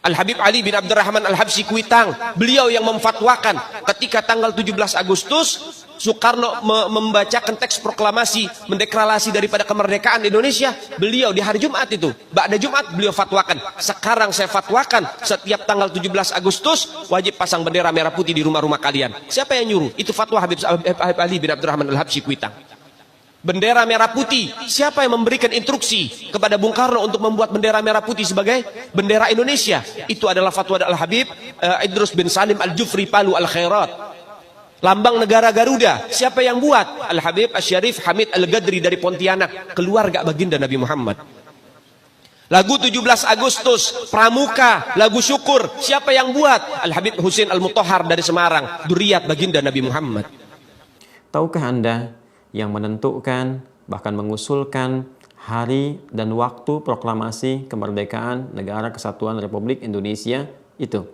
Al-Habib Ali bin Abdurrahman Al-Habsyi Kuitang, beliau yang memfatwakan ketika tanggal 17 Agustus Soekarno membacakan teks proklamasi mendeklarasi daripada kemerdekaan Indonesia. Beliau di hari Jumat itu, ba'da Jumat beliau fatwakan, sekarang saya fatwakan setiap tanggal 17 Agustus wajib pasang bendera merah putih di rumah-rumah kalian. Siapa yang nyuruh? Itu fatwa Habib Ali bin Abdurrahman Al-Habsyi Kuitang. Bendera merah putih, siapa yang memberikan instruksi kepada Bung Karno untuk membuat bendera merah putih sebagai bendera Indonesia? Itu adalah fatwa Al-Habib Idrus bin Salim Al-Jufri Palu Al-Khairat. Lambang negara Garuda, siapa yang buat? Al-Habib Asy-Syarif Hamid Al-Gadri dari Pontianak, keluarga baginda Nabi Muhammad. Lagu 17 Agustus, Pramuka, lagu syukur, siapa yang buat? Al-Habib Husain Al-Mutahhar dari Semarang, dzurriyyat baginda Nabi Muhammad. Tahukah Anda yang menentukan bahkan mengusulkan hari dan waktu proklamasi kemerdekaan Negara Kesatuan Republik Indonesia itu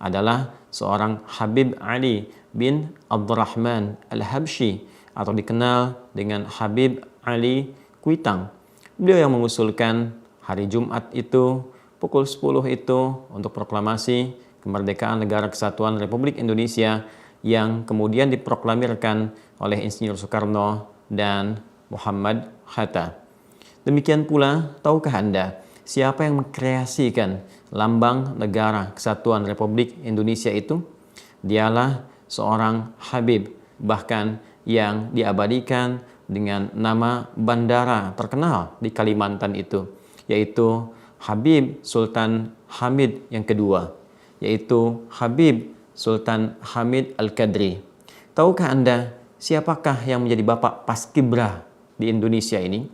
adalah seorang Habib Ali bin Abdurrahman Al-Habsyi atau dikenal dengan Habib Ali Kuitang. Beliau yang mengusulkan hari Jumat itu pukul 10 itu untuk proklamasi kemerdekaan Negara Kesatuan Republik Indonesia yang kemudian diproklamirkan oleh Insinyur Soekarno dan Muhammad Hatta. Demikian pula, tahukah Anda siapa yang mengkreasikan lambang Negara Kesatuan Republik Indonesia itu? Dialah seorang Habib, bahkan yang diabadikan dengan nama bandara terkenal di Kalimantan itu, yaitu Habib Sultan Hamid yang kedua, yaitu Habib Sultan Hamid Al-Qadri. Tahukah Anda siapakah yang menjadi bapak Paskibra di Indonesia ini?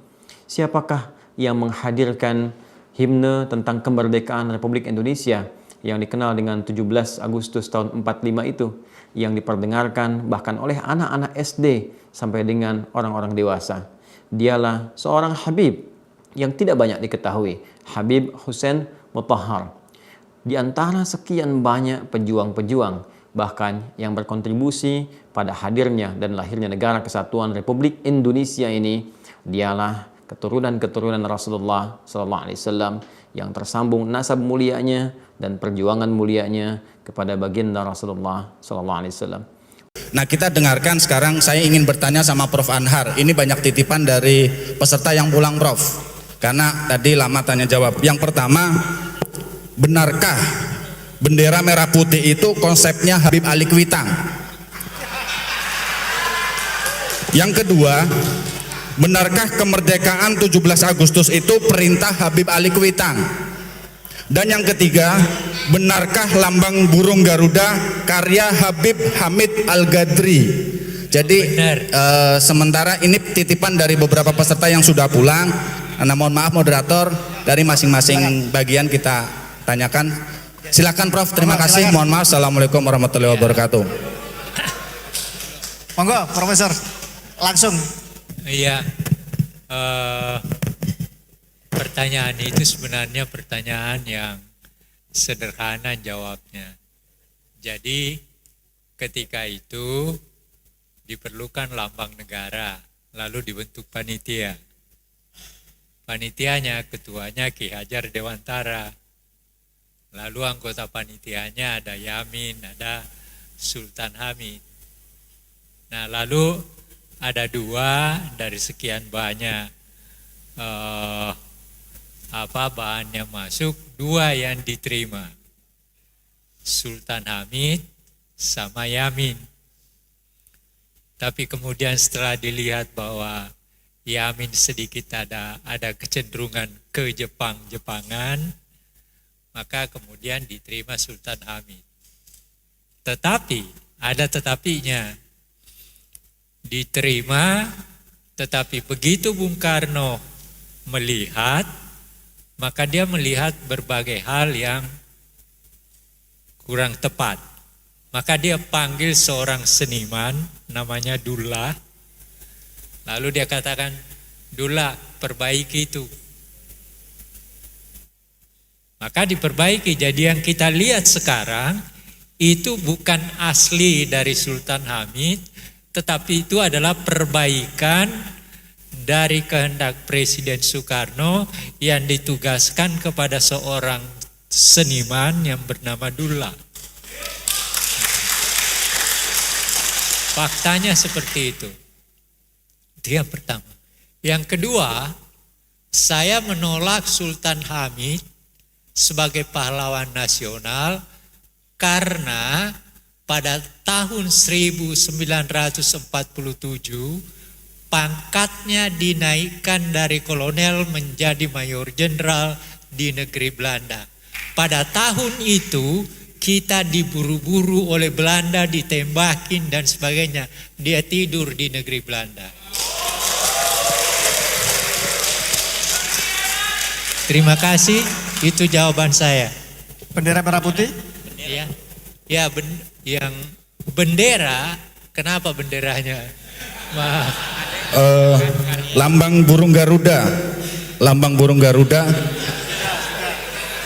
Siapakah yang menghadirkan himne tentang kemerdekaan Republik Indonesia yang dikenal dengan 17 Agustus tahun 45 itu, yang diperdengarkan bahkan oleh anak-anak SD sampai dengan orang-orang dewasa? Dialah seorang Habib yang tidak banyak diketahui, Habib Husain Mutahhar. Di antara sekian banyak pejuang-pejuang bahkan yang berkontribusi pada hadirnya dan lahirnya Negara Kesatuan Republik Indonesia ini, dialah keturunan-keturunan Rasulullah SAW yang tersambung nasab mulianya dan perjuangan mulianya kepada baginda Rasulullah SAW. Nah, kita dengarkan sekarang. Saya ingin bertanya sama Prof. Anhar. Ini banyak titipan dari peserta yang pulang, Prof. Karena tadi lama tanya jawab. Yang pertama, benarkah bendera merah putih itu konsepnya Habib Ali Kuitang? Yang kedua, benarkah kemerdekaan 17 Agustus itu perintah Habib Ali Kuitang? Dan yang ketiga, benarkah lambang burung Garuda karya Habib Hamid Al-Gadri? Jadi sementara ini titipan dari beberapa peserta yang sudah pulang. Nah, mohon maaf moderator, dari masing-masing bagian kita tanyakan. Silakan Prof. Terima kasih. Mohon maaf. Assalamualaikum warahmatullahi wabarakatuh. Monggo Profesor, langsung. Iya, pertanyaan itu sebenarnya pertanyaan yang sederhana jawabnya. Jadi ketika itu diperlukan lambang negara, lalu dibentuk panitia. Panitianya, ketuanya Ki Hajar Dewantara. Lalu anggota panitianya ada Yamin, ada Sultan Hamid. Nah, lalu ada dua dari sekian banyak bahan yang masuk, dua yang diterima, Sultan Hamid sama Yamin. Tapi kemudian setelah dilihat bahwa Yamin sedikit ada kecenderungan ke Jepangan, maka kemudian diterima Sultan Hamid. Tetapi ada tetapinya. Diterima, tetapi begitu Bung Karno melihat, maka dia melihat berbagai hal yang kurang tepat. Maka dia panggil seorang seniman namanya Dullah. Lalu dia katakan, Dullah, perbaiki itu. Maka diperbaiki. Jadi yang kita lihat sekarang itu bukan asli dari Sultan Hamid, tetapi itu adalah perbaikan dari kehendak Presiden Soekarno yang ditugaskan kepada seorang seniman yang bernama Dulla. Faktanya seperti itu. Itu yang pertama. Yang kedua, saya menolak Sultan Hamid sebagai pahlawan nasional karena pada tahun 1947 pangkatnya dinaikkan dari kolonel menjadi mayor jenderal di negeri Belanda. Pada tahun itu kita diburu-buru oleh Belanda, ditembakin dan sebagainya. Dia tidur di negeri Belanda. Terima kasih, itu jawaban saya. Bendera merah putih. Ya, yang bendera, kenapa benderanya? Maaf. Lambang burung Garuda,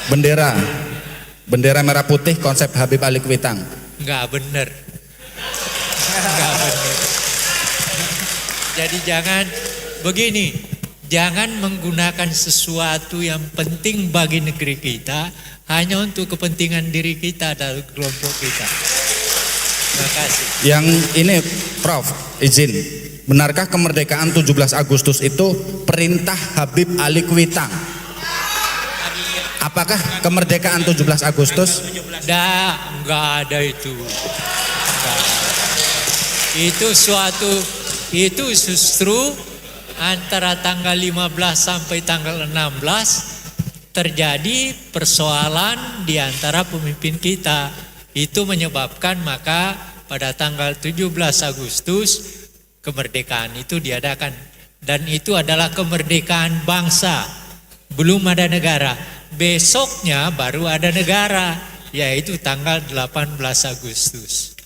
bendera merah putih konsep Habib Ali Kuitang. Enggak benar. Enggak benar. Jadi jangan begini, jangan menggunakan sesuatu yang penting bagi negeri kita hanya untuk kepentingan diri kita dan kelompok kita. Terima kasih. Yang ini Prof, izin. Benarkah kemerdekaan 17 Agustus itu perintah Habib Ali Kuitang? Apakah kemerdekaan 17 Agustus? Enggak ada itu. Itu justru antara tanggal 15 sampai tanggal 16 terjadi persoalan di antara pemimpin kita. Itu menyebabkan maka pada tanggal 17 Agustus kemerdekaan itu diadakan. Dan itu adalah kemerdekaan bangsa. Belum ada negara. Besoknya baru ada negara, yaitu tanggal 18 Agustus.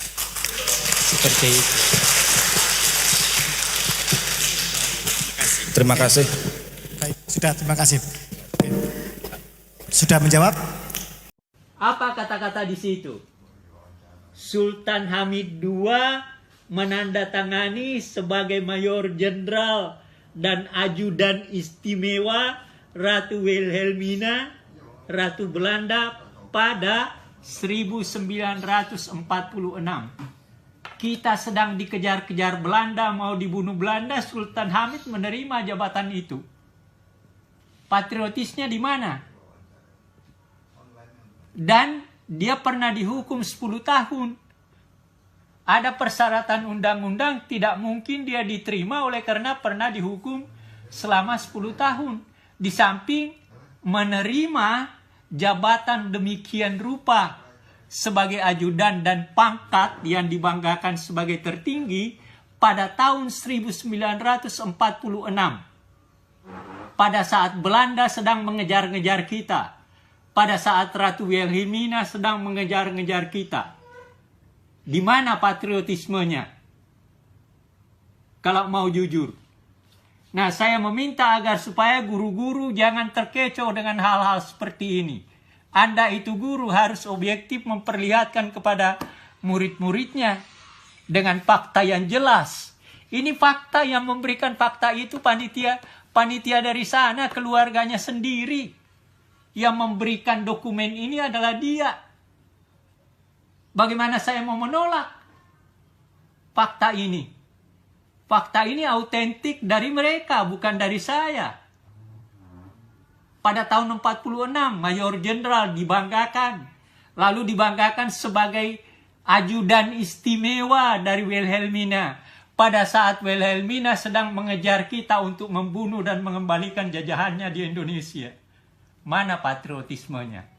Seperti itu. Terima kasih. Baik, sudah, terima kasih. Sudah menjawab? Apa kata-kata di situ? Sultan Hamid II menandatangani sebagai mayor jenderal dan ajudan istimewa Ratu Wilhelmina, Ratu Belanda pada 1946. Kita sedang dikejar-kejar Belanda, mau dibunuh Belanda, Sultan Hamid menerima jabatan itu. Patriotisnya di mana? Dan dia pernah dihukum 10 tahun. Ada persyaratan undang-undang, tidak mungkin dia diterima oleh karena pernah dihukum selama 10 tahun. Di samping menerima jabatan demikian rupa sebagai ajudan dan pangkat yang dibanggakan sebagai tertinggi pada tahun 1946. Pada saat Belanda sedang mengejar-ngejar kita. Pada saat Ratu Wilhelmina sedang mengejar-ngejar kita. Di mana patriotismenya? Kalau mau jujur. Nah, saya meminta agar supaya guru-guru jangan terkecoh dengan hal-hal seperti ini. Anda itu guru harus objektif memperlihatkan kepada murid-muridnya dengan fakta yang jelas. Ini fakta, yang memberikan fakta itu panitia dari sana, keluarganya sendiri. Yang memberikan dokumen ini adalah dia. Bagaimana saya mau menolak fakta ini? Fakta ini autentik dari mereka, bukan dari saya. Pada tahun 46, Mayor Jenderal dibanggakan. Lalu dibanggakan sebagai ajudan istimewa dari Wilhelmina. Pada saat Wilhelmina sedang mengejar kita untuk membunuh dan mengembalikan jajahannya di Indonesia. Mana patriotismenya?